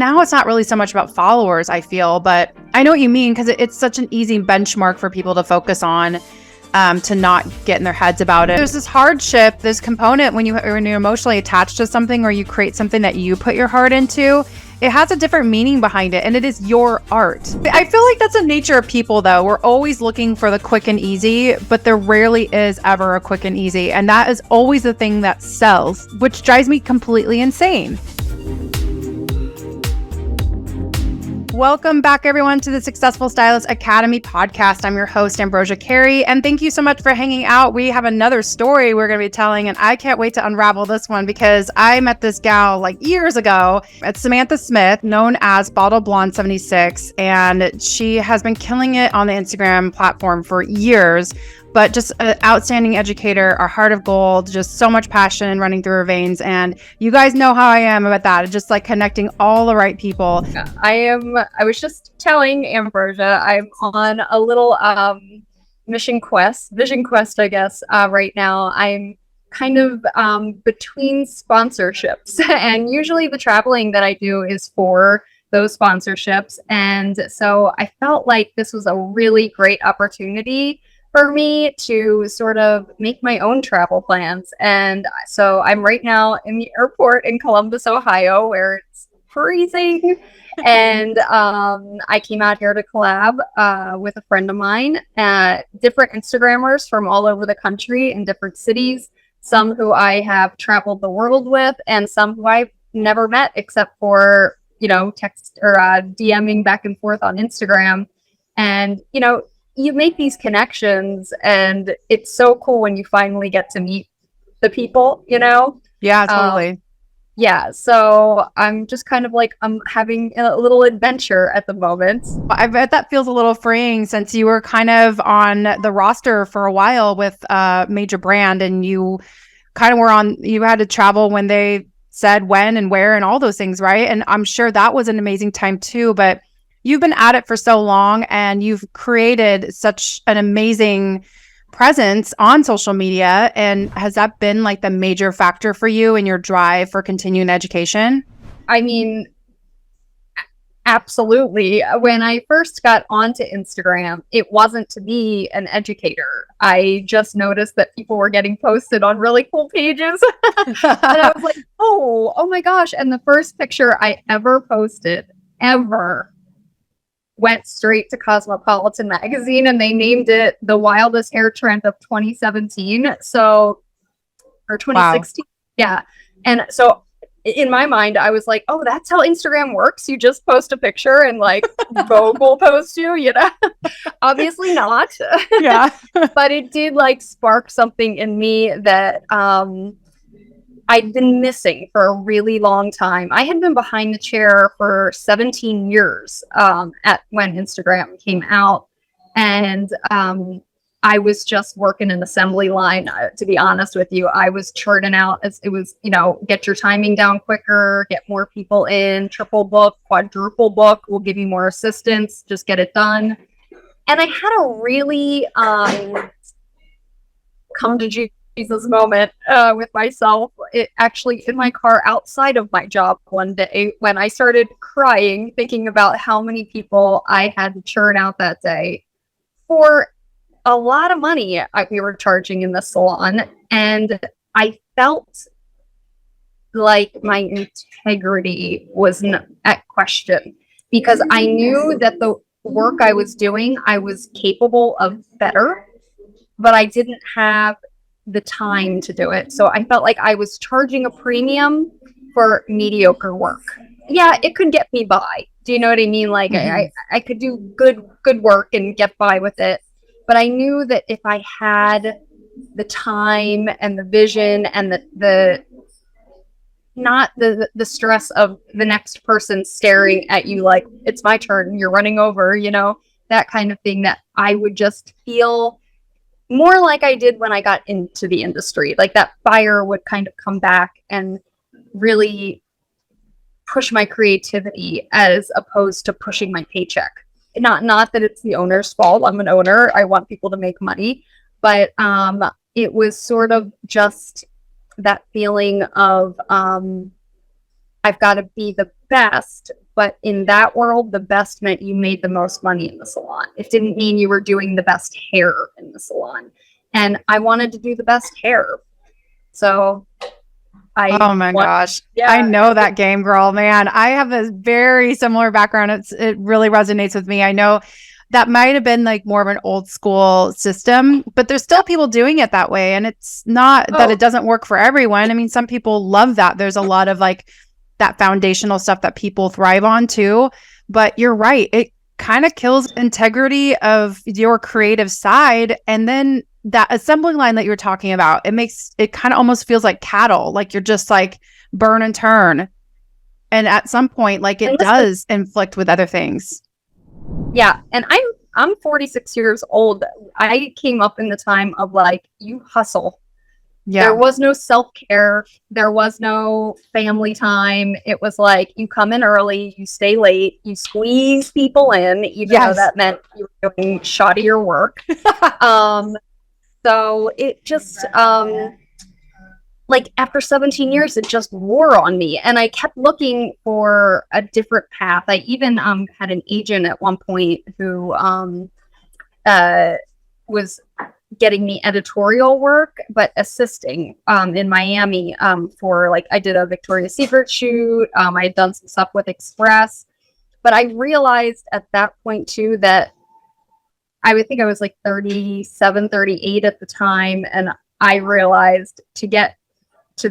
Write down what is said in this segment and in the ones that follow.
now it's not really so much about followers, I feel, but I know what you mean, because it's such an easy benchmark for people to focus on, to not get in their heads about it. There's this hardship, this component when you're emotionally attached to something, or you create something that you put your heart into. It has a different meaning behind it, and it is your art. I feel like that's the nature of people, though. We're always looking for the quick and easy, but there rarely is ever a quick and easy. And that is always the thing that sells, which drives me completely insane. Welcome back, everyone, to the Successful Stylist Academy podcast. I'm your host, Ambrosia Carey, and thank you so much for hanging out. We have another story we're going to be telling, and I can't wait to unravel this one because I met this gal like years ago. It's Samantha Smith, known as Bottle Blonde 76, and she has been killing it on the Instagram platform for years. But just an outstanding educator, a heart of gold, just so much passion running through her veins. And you guys know how I am about that. Just like connecting all the right people. I was just telling Ambrosia, I'm on a little vision quest, I guess, right now. I'm kind of between sponsorships. And usually the traveling that I do is for those sponsorships. And so I felt like this was a really great opportunity for me to sort of make my own travel plans. And so I'm right now in the airport in Columbus, Ohio, where it's freezing. And I came out here to collab with a friend of mine, different Instagrammers from all over the country in different cities, some who I have traveled the world with, and some who I've never met except for, text or DMing back and forth on Instagram. And, you make these connections, and it's so cool when you finally get to meet the people, Yeah, totally. So I'm just kind of like, I'm having a little adventure at the moment. I bet that feels a little freeing since you were kind of on the roster for a while with a major brand, and you kind of you had to travel when they said when and where and all those things, right? And I'm sure that was an amazing time too, but you've been at it for so long, and you've created such an amazing presence on social media. And has that been like the major factor for you in your drive for continuing education? I mean, absolutely. When I first got onto Instagram, it wasn't to be an educator. I just noticed that people were getting posted on really cool pages. And I was like, oh my gosh. And the first picture I ever posted, went straight to Cosmopolitan magazine, and they named it the wildest hair trend of 2017. Or 2016. Wow. Yeah. And so in my mind, I was like, oh, that's how Instagram works. You just post a picture and like Vogue will post you, Obviously not. Yeah. But it did like spark something in me that I'd been missing for a really long time. I had been behind the chair for 17 years when Instagram came out. And I was just working an assembly line. To be honest with you, I was churning out as it was, get your timing down quicker, get more people in, triple book, quadruple book, we'll give you more assistance, just get it done. And I had a really come to Jesus moment with myself. It actually in my car outside of my job one day when I started crying, thinking about how many people I had to churn out that day for a lot of money we were charging in the salon. And I felt like my integrity was at question, because I knew that the work I was doing, I was capable of better, but I didn't have the time to do it. So I felt like I was charging a premium for mediocre work. Yeah, it could get me by. Do you know what I mean? Like I could do good work and get by with it. But I knew that if I had the time and the vision and the not the stress of the next person staring at you like it's my turn, you're running over, that kind of thing, that I would just feel more like I did when I got into the industry. Like that fire would kind of come back and really push my creativity as opposed to pushing my paycheck. Not that it's the owner's fault. I'm an owner. I want people to make money. But it was sort of just that feeling of I've got to be the best, But in that world, the best meant you made the most money in the salon. It didn't mean you were doing the best hair in the salon. And I wanted to do the best hair. So Oh my gosh. I know that game, girl, man. I have a very similar background. It really resonates with me. I know that might have been like more of an old school system, but there's still people doing it that way. And it's not that it doesn't work for everyone. I mean, some people love that. There's a lot of like that foundational stuff that people thrive on too. But you're right. It kind of kills integrity of your creative side. And then that assembly line that you're talking about, it kind of almost feels like cattle, like you're just like burn and turn. And at some point, like it does inflict with other things. Yeah. And I'm 46 years old. I came up in the time of like, you hustle. Yeah. There was no self-care. There was no family time. It was like, you come in early, you stay late, you squeeze people in, even though that meant you were doing shoddier work. So it just, like after 17 years, it just wore on me. And I kept looking for a different path. I even had an agent at one point who was getting me editorial work, but assisting in Miami for like, I did a Victoria's Secret shoot. I had done some stuff with Express. But I realized at that point too that I would think I was like 37, 38 at the time. And I realized to get to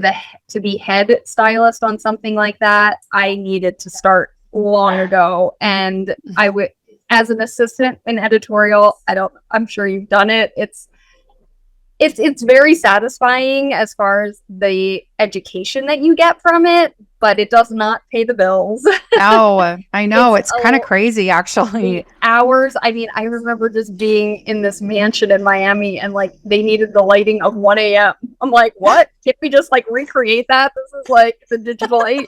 be head stylist on something like that, I needed to start long ago. And I would, as an assistant in editorial, I'm sure you've done it. It's very satisfying as far as the education that you get from it, but it does not pay the bills. Oh, I know. It's kind of crazy, actually. Hours. I mean, I remember just being in this mansion in Miami and like they needed the lighting of 1 a.m. I'm like, what? Can't we just like recreate that? This is like the digital age.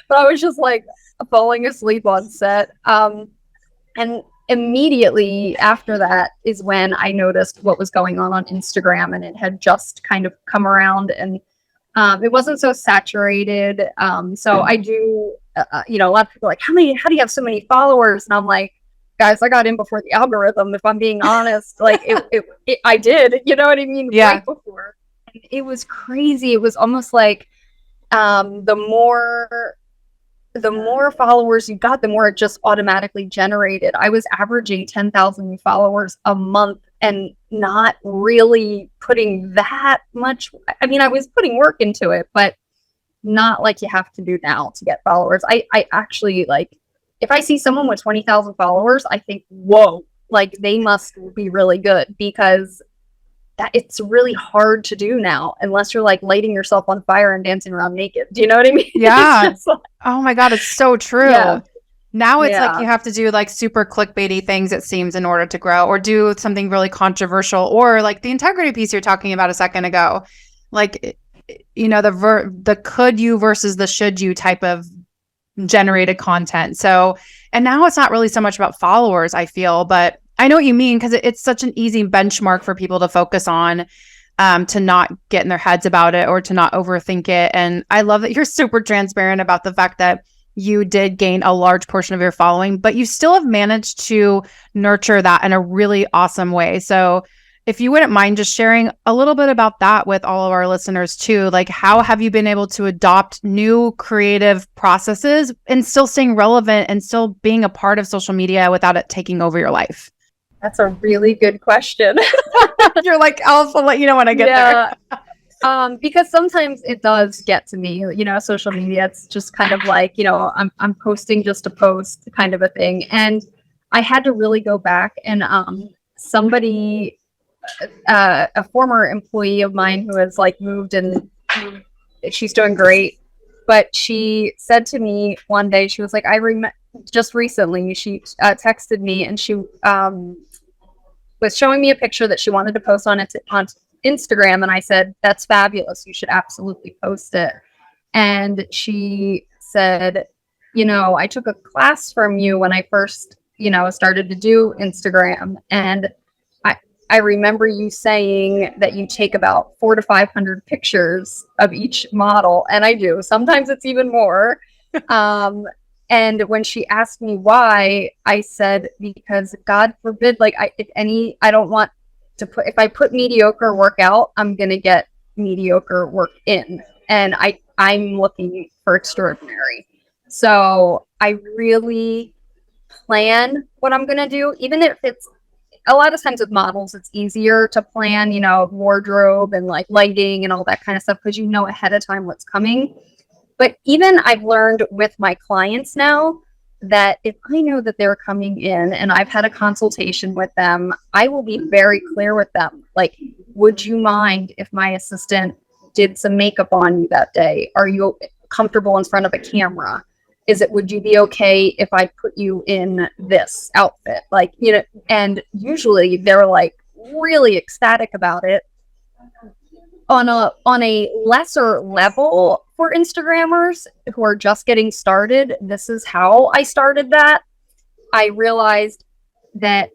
But I was just like falling asleep on set. And immediately after that is when I noticed what was going on Instagram, and it had just kind of come around, and it wasn't so saturated. So I do, a lot of people are like, how do you have so many followers? And I'm like, guys, I got in before the algorithm. If I'm being honest, like I did, you know what I mean? Yeah. Right before. And it was crazy. It was almost like, the more followers you got, the more it just automatically generated. I was averaging 10,000 followers a month and not really putting that much. I mean, I was putting work into it, but not like you have to do now to get followers. I actually like, if I see someone with 20,000 followers, I think, whoa, like they must be really good, because that it's really hard to do now unless you're like lighting yourself on fire and dancing around naked. Do you know what I mean? Yeah. Like, oh my God, it's so true. Yeah. Now it's like you have to do like super clickbaity things, it seems, in order to grow, or do something really controversial, or like the integrity piece you're talking about a second ago. Like, the could you versus the should you type of generated content. So, and now it's not really so much about followers, I feel, but I know what you mean, because it's such an easy benchmark for people to focus on, to not get in their heads about it or to not overthink it. And I love that you're super transparent about the fact that you did gain a large portion of your following, but you still have managed to nurture that in a really awesome way. So if you wouldn't mind just sharing a little bit about that with all of our listeners too, like how have you been able to adopt new creative processes and still staying relevant and still being a part of social media without it taking over your life? That's a really good question. You're like, I'll let you know when I get there. Because sometimes it does get to me, social media. It's just kind of like, I'm posting just to post kind of a thing. And I had to really go back, and somebody, a former employee of mine who has like moved, and she's doing great. But she said to me one day, she was like, just recently, she texted me, and she was showing me a picture that she wanted to post on Instagram. And I said, that's fabulous. You should absolutely post it. And she said, I took a class from you when I first, started to do Instagram. And I remember you saying that you take about 400 to 500 pictures of each model. And I do. Sometimes it's even more. And when she asked me why, I said, because God forbid, like I don't want to if I put mediocre work out, I'm going to get mediocre work in. And I'm looking for extraordinary. So I really plan what I'm going to do, even if it's a lot of times with models, it's easier to plan, wardrobe and like lighting and all that kind of stuff because you know ahead of time what's coming. But even I've learned with my clients now that if I know that they're coming in and I've had a consultation with them, I will be very clear with them. Like, would you mind if my assistant did some makeup on you that day? Are you comfortable in front of a camera? Would you be okay if I put you in this outfit? Like, and usually they're like really ecstatic about it. On a lesser level for Instagrammers who are just getting started, this is how I started that. I realized that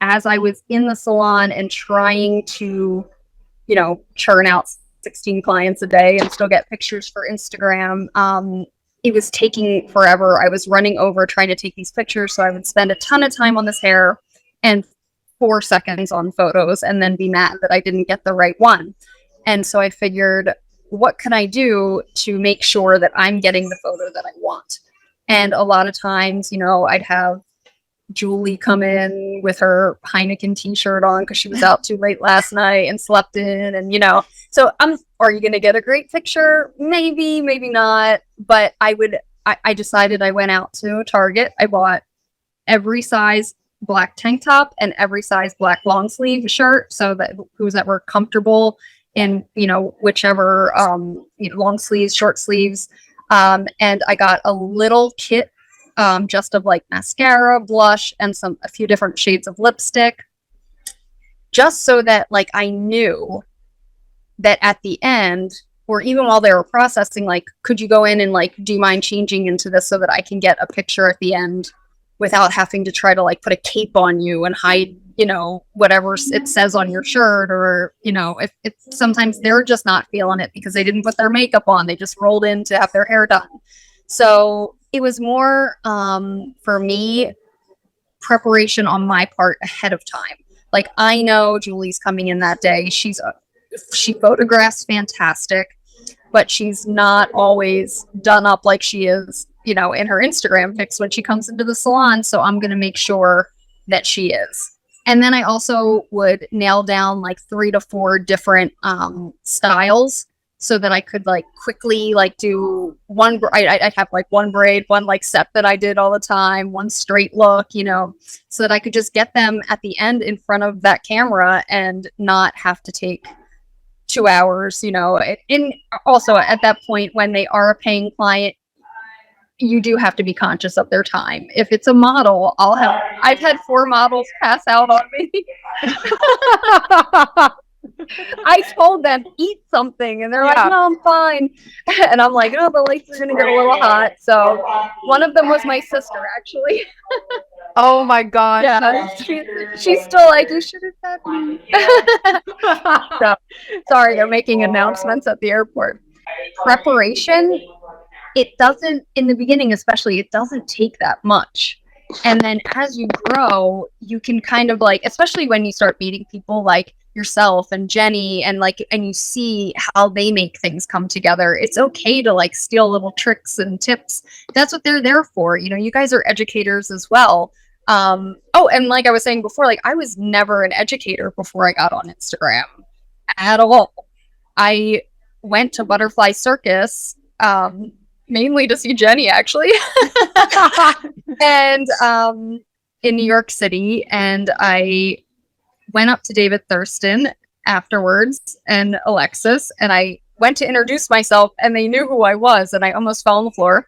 as I was in the salon and trying to, churn out 16 clients a day and still get pictures for Instagram, it was taking forever. I was running over trying to take these pictures, so I would spend a ton of time on this hair and 4 seconds on photos and then be mad that I didn't get the right one. And so I figured, what can I do to make sure that I'm getting the photo that I want? And a lot of times, I'd have Julie come in with her Heineken t-shirt on because she was out too late last night and slept in. And, so are you going to get a great picture? Maybe, maybe not. But I decided I went out to Target. I bought every size black tank top and every size black long sleeve shirt so that were comfortable in, whichever, long sleeves, short sleeves. And I got a little kit just of like mascara, blush, and a few different shades of lipstick, just so that like I knew that at the end, or even while they were processing, like, could you go in and like, do you mind changing into this so that I can get a picture at the end without having to try to like put a cape on you and hide, whatever it says on your shirt, or, if it's sometimes they're just not feeling it because they didn't put their makeup on. They just rolled in to have their hair done. So it was more, for me, preparation on my part ahead of time. Like, I know Julie's coming in that day. She photographs fantastic, but she's not always done up like she is, in her Instagram pics when she comes into the salon. So I'm going to make sure that she is. And then I also would nail down like 3 to 4 different styles so that I could like quickly like do one. I'd have like one braid, one like set that I did all the time, one straight look, so that I could just get them at the end in front of that camera and not have to take 2 hours, And also at that point, when they are a paying client, you do have to be conscious of their time. If it's a model, I've had 4 models pass out on me. I told them, eat something, and they're like, no, I'm fine. And I'm like, oh, the lights are going to get a little hot. So one of them was my sister, actually. Oh my gosh. Yeah, she's still like, you should have had me. So, sorry, they're making announcements at the airport. Preparation, it doesn't, in the beginning especially, it doesn't take that much. And then as you grow, you can kind of like, especially when you start meeting people like yourself and Jenny, and you see how they make things come together. It's okay to like steal little tricks and tips. That's what they're there for. You guys are educators as well. And like I was saying before, like I was never an educator before I got on Instagram at all. I went to Butterfly Circus, mainly to see Jenny, actually. And in New York City, and I went up to David Thurston afterwards and Alexis, and I went to introduce myself, and they knew who I was, and I almost fell on the floor.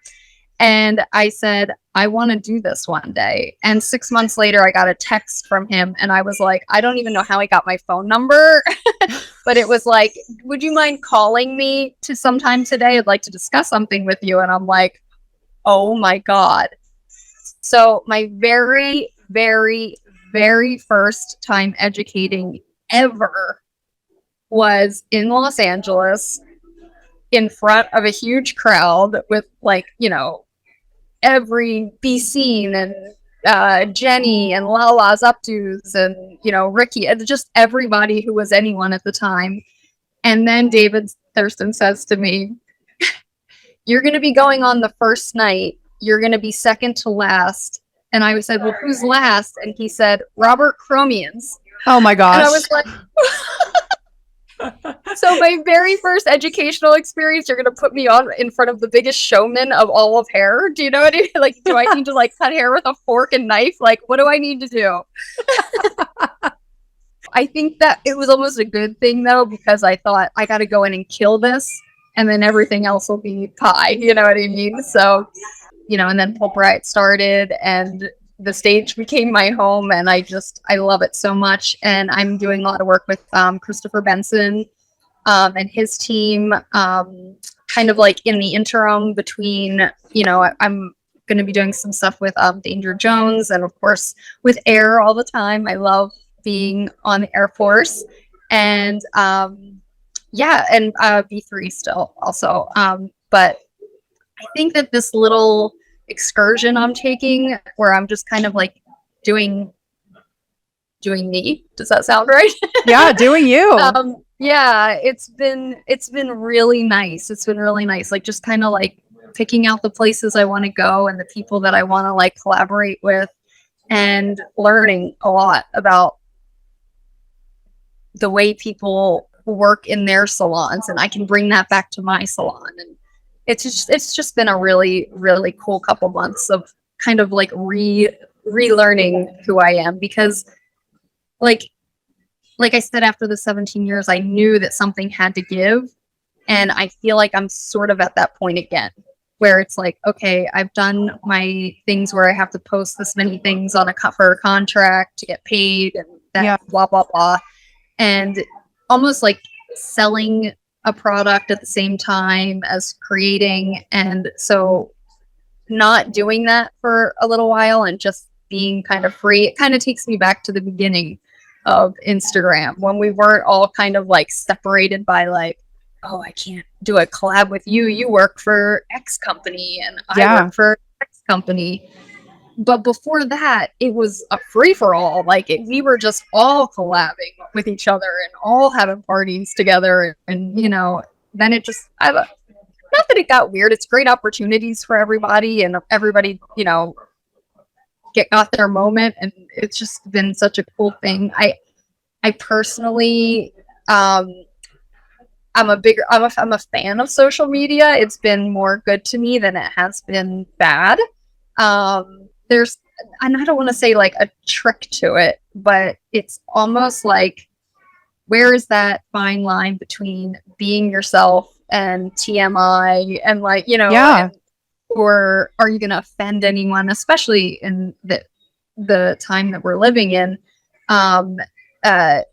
And I said, I want to do this one day. And 6 months later, I got a text from him, and I was like, I don't even know how he got my phone number, but it was like, would you mind calling me to sometime today? I'd like to discuss something with you. And I'm like, oh my God. So my very, very, very first time educating ever was in Los Angeles. in front of a huge crowd with like, you know, every Be Seen and Jenny and Lala's updos and, you know, Ricky and just everybody who was anyone at the time. And then David Thurston says to me, "You're going to be going on the first night. You're going to be second to last." And I said, "Well, who's last?" And he said, "Robert Chromians." Oh my gosh. And I was like, so my very first educational experience, you're going to put me on in front of the biggest showman of all of hair. Do you know what I mean? Like, do I need to like cut hair with a fork and knife? Like, what do I need to do? I think that it was almost a good thing though, because I thought I got to go in and kill this and then everything else will be pie. You know what I mean? So, you know, and then Fulbright started and the stage became my home and I love it so much. And I'm doing a lot of work with Christopher Benson and his team, kind of like in the interim between, you know, I'm going to be doing some stuff with Danger Jones and of course with Air all the time. I love being on the Air Force and yeah, and B3 still also. But I think that this little excursion I'm taking where I'm just kind of like doing me. Does that sound right? Yeah, doing you. Yeah, it's been really nice. It's been really nice. Like just kind of like picking out the places I want to go and the people that I want to like collaborate with and learning a lot about the way people work in their salons and I can bring that back to my salon. And it's just been a really, really cool couple months of kind of like relearning who I am because like I said, after the 17 years, I knew that something had to give. And I feel like I'm sort of at that point again, where it's like, okay, I've done my things where I have to post this many things on for a contract to get paid and that blah, blah, blah. And almost like selling a product at the same time as creating. And so not doing that for a little while and just being kind of free, it kind of takes me back to the beginning of Instagram when we weren't all kind of like separated by like, oh, I can't do a collab with you. You work for X company and I work for X company. But before that, it was a free for all. Like we were just all collabing with each other and all having parties together. And, you know, then it just, not that it got weird. It's great opportunities for everybody and everybody, you know, got their moment. And it's just been such a cool thing. I personally, I'm a fan of social media. It's been more good to me than it has been bad. And I don't want to say like a trick to it, but it's almost like, where is that fine line between being yourself and TMI and like, you know, or are you going to offend anyone, especially in the time that we're living in?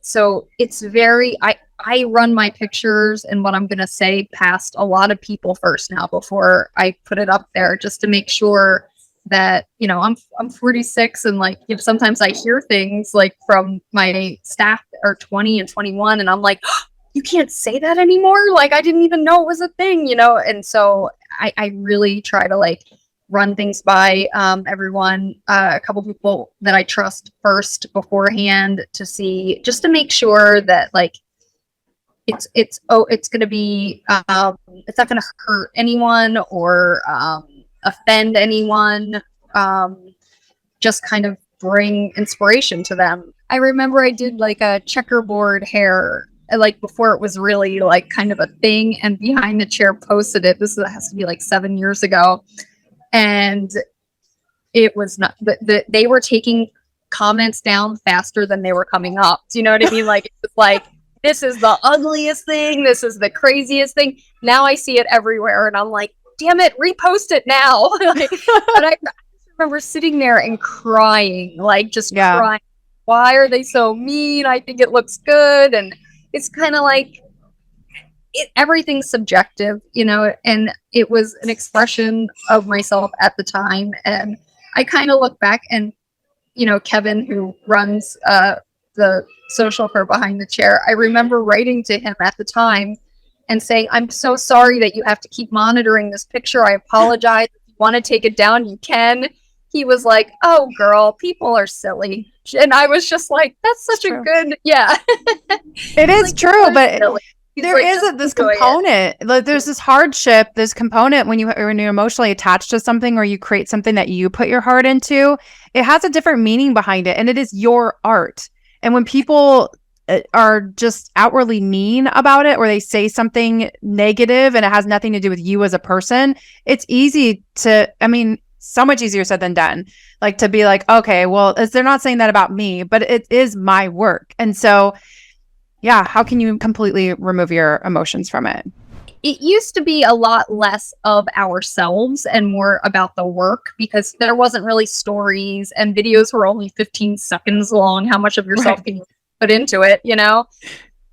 So it's very, I run my pictures and what I'm going to say past a lot of people first now before I put it up there, just to make sure that, you know, I'm 46 and like, if sometimes I hear things like from my staff are 20 and 21 and I'm like, oh, you can't say that anymore. Like, I didn't even know it was a thing, you know? And so I really try to like run things by everyone, a couple people that I trust first beforehand to see, just to make sure that like, it's going to be, it's not going to hurt anyone or offend anyone, just kind of bring inspiration to them. I remember I did like a checkerboard hair, like before it was really like kind of a thing, and Behind the Chair posted it. This has to be like 7 years ago. And it was not, they were taking comments down faster than they were coming up. Do you know what I mean? Like, it was like, this is the ugliest thing. This is the craziest thing. Now I see it everywhere and I'm like, damn it, repost it now. Like, but I remember sitting there and crying, like just crying. Why are they so mean? I think it looks good. And it's kind of like, everything's subjective, you know, and it was an expression of myself at the time. And I kind of look back and, you know, Kevin, who runs the social for Behind the Chair, I remember writing to him at the time and saying, I'm so sorry that you have to keep monitoring this picture. I apologize. If you want to take it down, you can. He was like, oh, girl, people are silly. And I was just like, that's such a good, yeah. It is like, true, but there like, is this component. Like, there's this hardship, this component when you're emotionally attached to something or you create something that you put your heart into, it has a different meaning behind it. And it is your art. And when people are just outwardly mean about it or they say something negative and it has nothing to do with you as a person, it's easy to, I mean, so much easier said than done. Like to be like, okay, well, they're not saying that about me, but it is my work. And so, yeah, how can you completely remove your emotions from it? It used to be a lot less of ourselves and more about the work because there wasn't really stories and videos were only 15 seconds long. How much of yourself can you put into it, you know?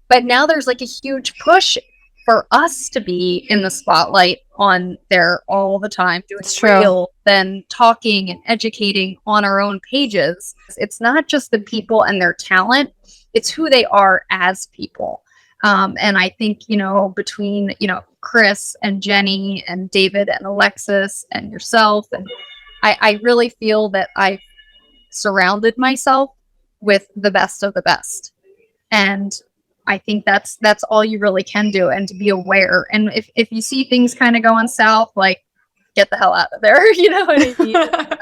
But now there's like a huge push for us to be in the spotlight on there all the time, doing real, then talking and educating on our own pages. It's not just the people and their talent, it's who they are as people. And I think, you know, between, you know, Chris and Jenny and David and Alexis and yourself, and I really feel that I've surrounded myself with the best of the best. And I think that's all you really can do, and to be aware. And if you see things kind of going south, like, get the hell out of there. You know what I mean?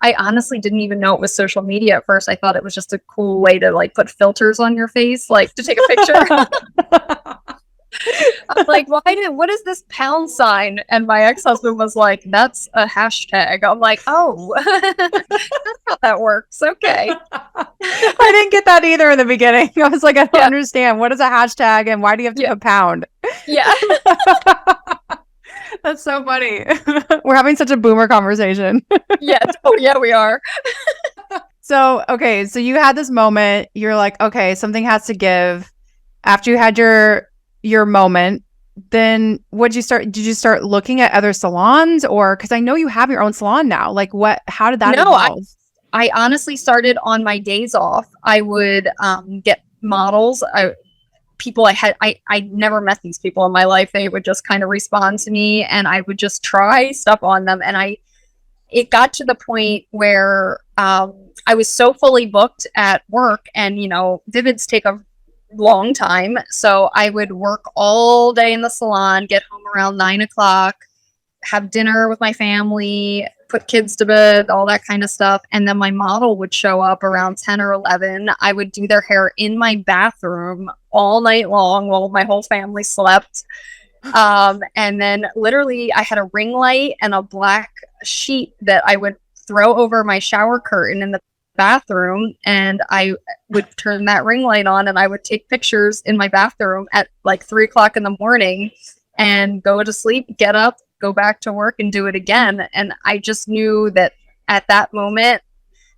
I honestly didn't even know it was social media at first. I thought it was just a cool way to like put filters on your face, like to take a picture. I'm like, what is this pound sign? And my ex-husband was like, that's a hashtag. I'm like, oh, that's how that works. Okay. I didn't get that either in the beginning. I was like, I don't understand. What is a hashtag and why do you have to put pound? Yeah. That's so funny. We're having such a boomer conversation. Yes. Oh, yeah, we are. So, okay. So you had this moment. You're like, okay, something has to give. After you had your moment, then did you start looking at other salons, or, because I know you have your own salon now, like how did that evolve? I honestly started on my days off. I would get models. I never met these people in my life. They would just kind of respond to me and I would just try stuff on them. And it got to the point where I was so fully booked at work, and, you know, Vivids take a long time. So I would work all day in the salon, get home around 9 o'clock, have dinner with my family, put kids to bed, all that kind of stuff. And then my model would show up around 10 or 11. I would do their hair in my bathroom all night long while my whole family slept. And then literally I had a ring light and a black sheet that I would throw over my shower curtain in the bathroom, and I would turn that ring light on and I would take pictures in my bathroom at like 3 o'clock in the morning and go to sleep, get up, go back to work and do it again. And I just knew that at that moment,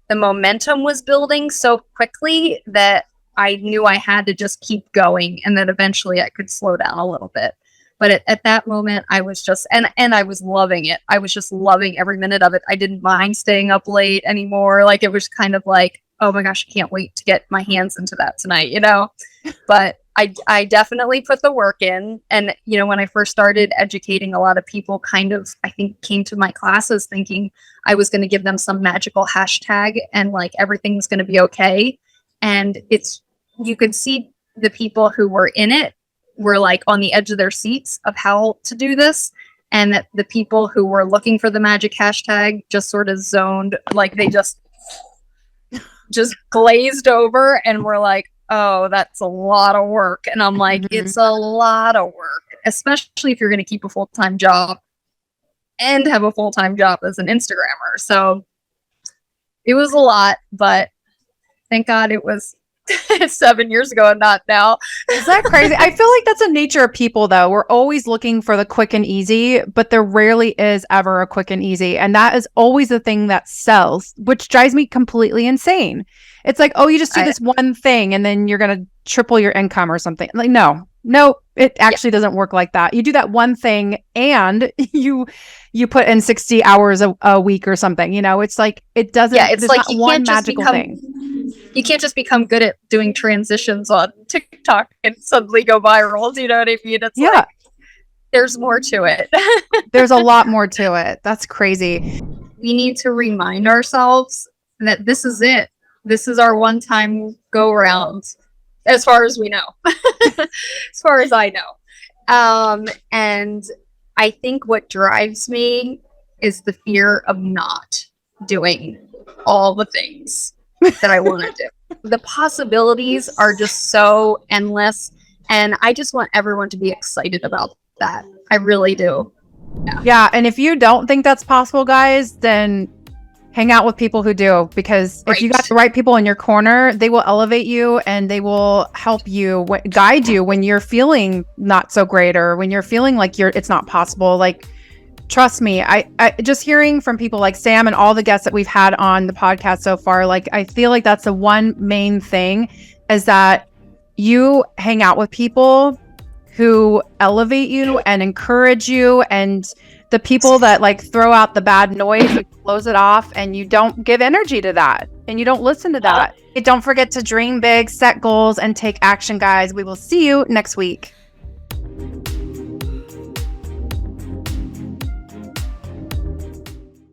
the momentum was building so quickly that I knew I had to just keep going, and that eventually I could slow down a little bit. But at that moment, I was just, and I was loving it. I was just loving every minute of it. I didn't mind staying up late anymore. Like, it was kind of like, oh my gosh, I can't wait to get my hands into that tonight, you know? But I definitely put the work in. And, you know, when I first started educating, a lot of people kind of, I think, came to my classes thinking I was going to give them some magical hashtag and like everything's going to be okay. And you could see the people who were in it were like on the edge of their seats of how to do this, and that the people who were looking for the magic hashtag just sort of zoned, like they just glazed over and were like, oh, that's a lot of work. And I'm like, it's a lot of work, especially if you're going to keep a full-time job and have a full-time job as an Instagrammer. So it was a lot, but thank God it was 7 years ago and not now. Is that crazy? I feel like that's a nature of people, though. We're always looking for the quick and easy, but there rarely is ever a quick and easy. And that is always the thing that sells, which drives me completely insane. It's like, oh, you just do this one thing and then you're going to triple your income or something. Like, no, it actually doesn't work like that. You do that one thing and you put in 60 hours a week or something, you know, it's like, it doesn't, it's like not one magical thing. You can't just become good at doing transitions on TikTok and suddenly go viral. Do you know what I mean? It's like, There's more to it. There's a lot more to it. That's crazy. We need to remind ourselves that this is it. This is our one-time go-around, as far as we know, as far as I know. And I think what drives me is the fear of not doing all the things that I want to do. The possibilities are just so endless, and I just want everyone to be excited about that. I really do. Yeah. And if you don't think that's possible, guys, then hang out with people who do, because if you got the right people in your corner, they will elevate you and they will help you, guide you when you're feeling not so great, or when you're feeling like it's not possible. Like, trust me, I just hearing from people like Sam and all the guests that we've had on the podcast so far, like, I feel like that's the one main thing, is that you hang out with people who elevate you and encourage you, and the people that like throw out the bad noise and close it off, and you don't give energy to that and you don't listen to that. Don't forget to dream big, set goals, and take action, guys. We will see you next week.